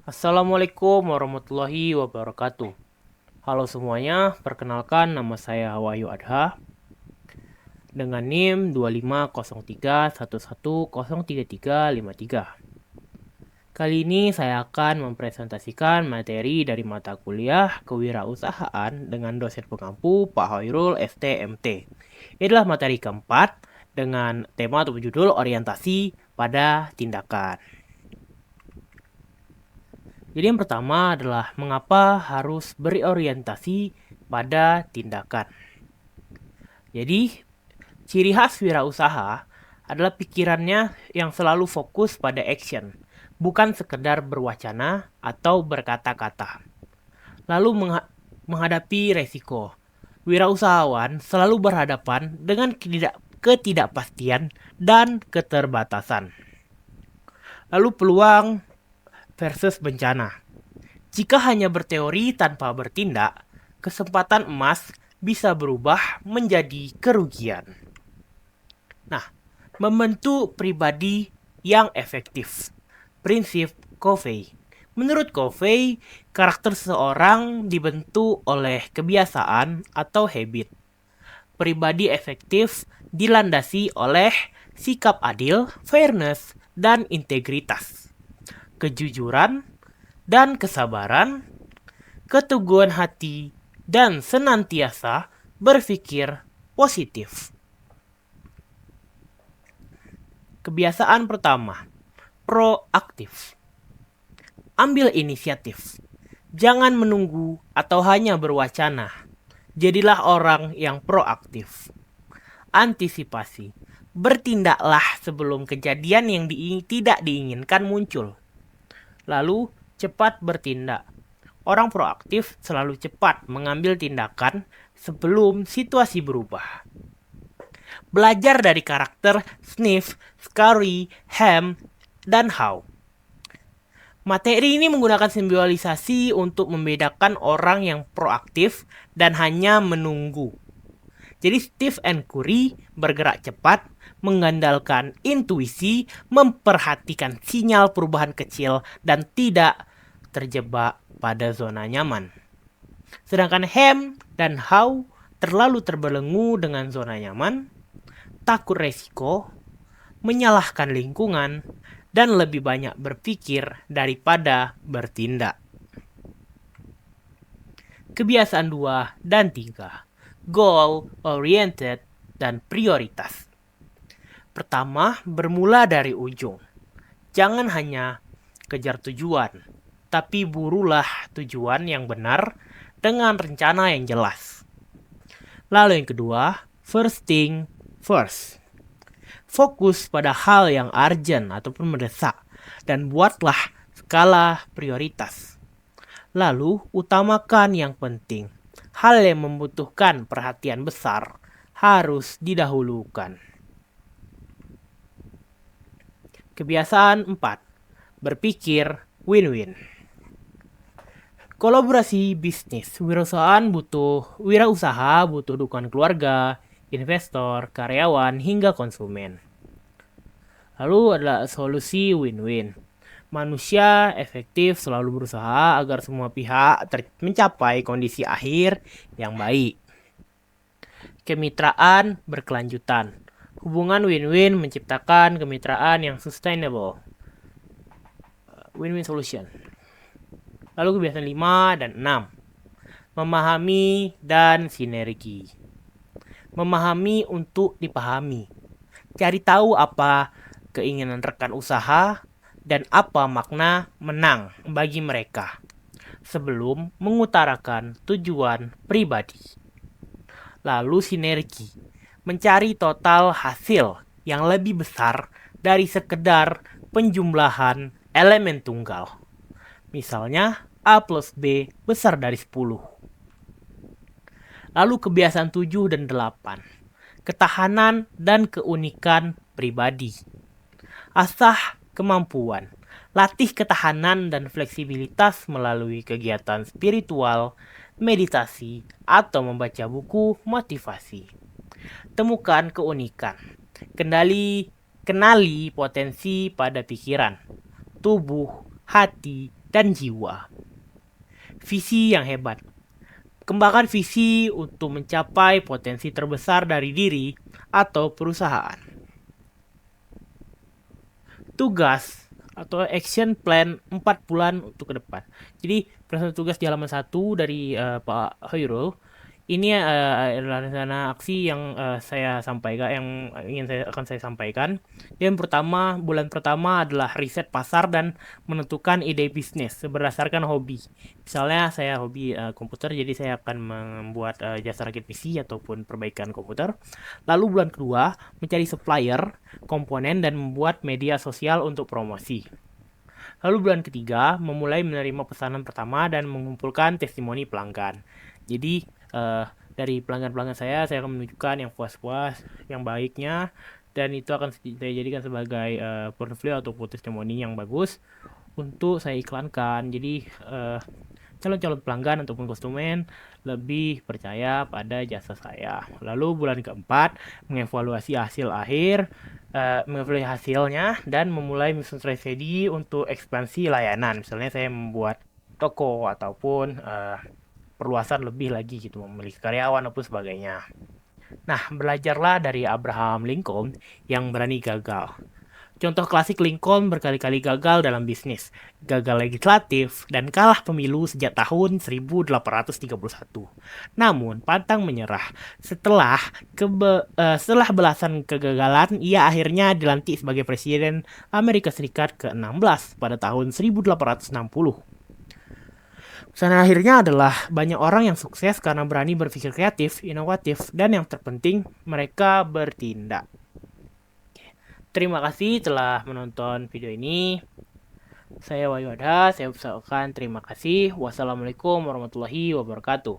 Assalamualaikum warahmatullahi wabarakatuh. Halo semuanya, perkenalkan nama saya Wahyu Adha dengan NIM 250311033353. Kali ini saya akan mempresentasikan materi dari mata kuliah Kewirausahaan dengan dosen pengampu Pak Hoirul STMT. Ini adalah materi keempat dengan tema atau judul orientasi pada tindakan. Jadi yang pertama adalah mengapa harus berorientasi pada tindakan. Jadi ciri khas wirausaha adalah pikirannya yang selalu fokus pada action, bukan sekedar berwacana atau berkata-kata. Lalu menghadapi resiko. Wirausahawan selalu berhadapan dengan ketidakpastian dan keterbatasan. Lalu peluang versus bencana. Jika hanya berteori tanpa bertindak, kesempatan emas bisa berubah menjadi kerugian. Nah, membentuk pribadi yang efektif. Prinsip Covey. Menurut Covey, karakter seseorang dibentuk oleh kebiasaan atau habit. Pribadi efektif dilandasi oleh sikap adil, fairness, dan integritas. Kejujuran dan kesabaran, keteguhan hati, dan senantiasa berpikir positif. Kebiasaan pertama, proaktif. Ambil inisiatif. Jangan menunggu atau hanya berwacana. Jadilah orang yang proaktif. Antisipasi. Bertindaklah sebelum kejadian yang tidak diinginkan muncul. Lalu, cepat bertindak. Orang proaktif selalu cepat mengambil tindakan sebelum situasi berubah. Belajar dari karakter Sniff, Scary, Ham, dan How. Materi ini menggunakan simbolisasi untuk membedakan orang yang proaktif dan hanya menunggu. Jadi Steve and Curry bergerak cepat, mengandalkan intuisi, memperhatikan sinyal perubahan kecil, dan tidak terjebak pada zona nyaman. Sedangkan Ham dan How terlalu terbelenggu dengan zona nyaman, takut resiko, menyalahkan lingkungan, dan lebih banyak berpikir daripada bertindak. Kebiasaan 2 dan 3. Goal, oriented, dan prioritas. Pertama, bermula dari ujung. Jangan hanya kejar tujuan, tapi burulah tujuan yang benar dengan rencana yang jelas. Lalu yang kedua, first thing first. Fokus pada hal yang urgent ataupun mendesak dan buatlah skala prioritas. Lalu utamakan yang penting. Hal yang membutuhkan perhatian besar harus didahulukan. Kebiasaan 4. Berpikir win-win. Kolaborasi bisnis. Wirausaha butuh dukungan keluarga, investor, karyawan, hingga konsumen. Lalu adalah solusi win-win. Manusia efektif selalu berusaha agar semua pihak mencapai kondisi akhir yang baik. Kemitraan berkelanjutan. Hubungan win-win menciptakan kemitraan yang sustainable. Win-win solution. Lalu kebiasaan 5 dan 6. Memahami dan sinergi. Memahami untuk dipahami. Cari tahu apa keinginan rekan usaha dan apa makna menang bagi mereka sebelum mengutarakan tujuan pribadi. Lalu sinergi. Mencari total hasil yang lebih besar dari sekedar penjumlahan elemen tunggal. Misalnya A plus B besar dari 10. Lalu kebiasaan 7 dan 8. Ketahanan dan keunikan pribadi. Asah kemampuan. Latih ketahanan dan fleksibilitas melalui kegiatan spiritual, meditasi, atau membaca buku motivasi. Temukan keunikan. Kenali potensi pada pikiran, tubuh, hati, dan jiwa. Visi yang hebat. Kembangkan visi untuk mencapai potensi terbesar dari diri atau perusahaan. Tugas atau action plan 4 bulan untuk ke depan. Jadi perasaan tugas di halaman 1 dari Pak Hoirul ini adalah rencana aksi yang saya sampaikan, yang akan saya sampaikan. Yang pertama, bulan pertama adalah riset pasar dan menentukan ide bisnis berdasarkan hobi. Misalnya saya hobi komputer, jadi saya akan membuat jasa rakit PC ataupun perbaikan komputer. Lalu bulan kedua, mencari supplier, komponen, dan membuat media sosial untuk promosi. Lalu bulan ketiga, memulai menerima pesanan pertama dan mengumpulkan testimoni pelanggan. Jadi dari pelanggan-pelanggan saya akan menunjukkan yang puas-puas, yang baiknya, dan itu akan saya jadikan sebagai portfolio atau testimoni yang bagus untuk saya iklankan. Jadi calon-calon pelanggan ataupun konsumen lebih percaya pada jasa saya. Lalu bulan keempat, mengevaluasi hasil akhir, mengevaluasi hasilnya, dan memulai mission strategi untuk ekspansi layanan. Misalnya saya membuat toko ataupun perluasan lebih lagi gitu, memiliki karyawan ataupun sebagainya. Nah, belajarlah dari Abraham Lincoln yang berani gagal. Contoh klasik, Lincoln berkali-kali gagal dalam bisnis, gagal legislatif, dan kalah pemilu sejak tahun 1831. Namun, pantang menyerah. Setelah belasan kegagalan, ia akhirnya dilantik sebagai Presiden Amerika Serikat ke-16 pada tahun 1860. Pesan akhirnya adalah banyak orang yang sukses karena berani berpikir kreatif, inovatif, dan yang terpenting, mereka bertindak. Terima kasih telah menonton video ini. Saya Wahyu Ada, saya ucapkan terima kasih. Wassalamualaikum warahmatullahi wabarakatuh.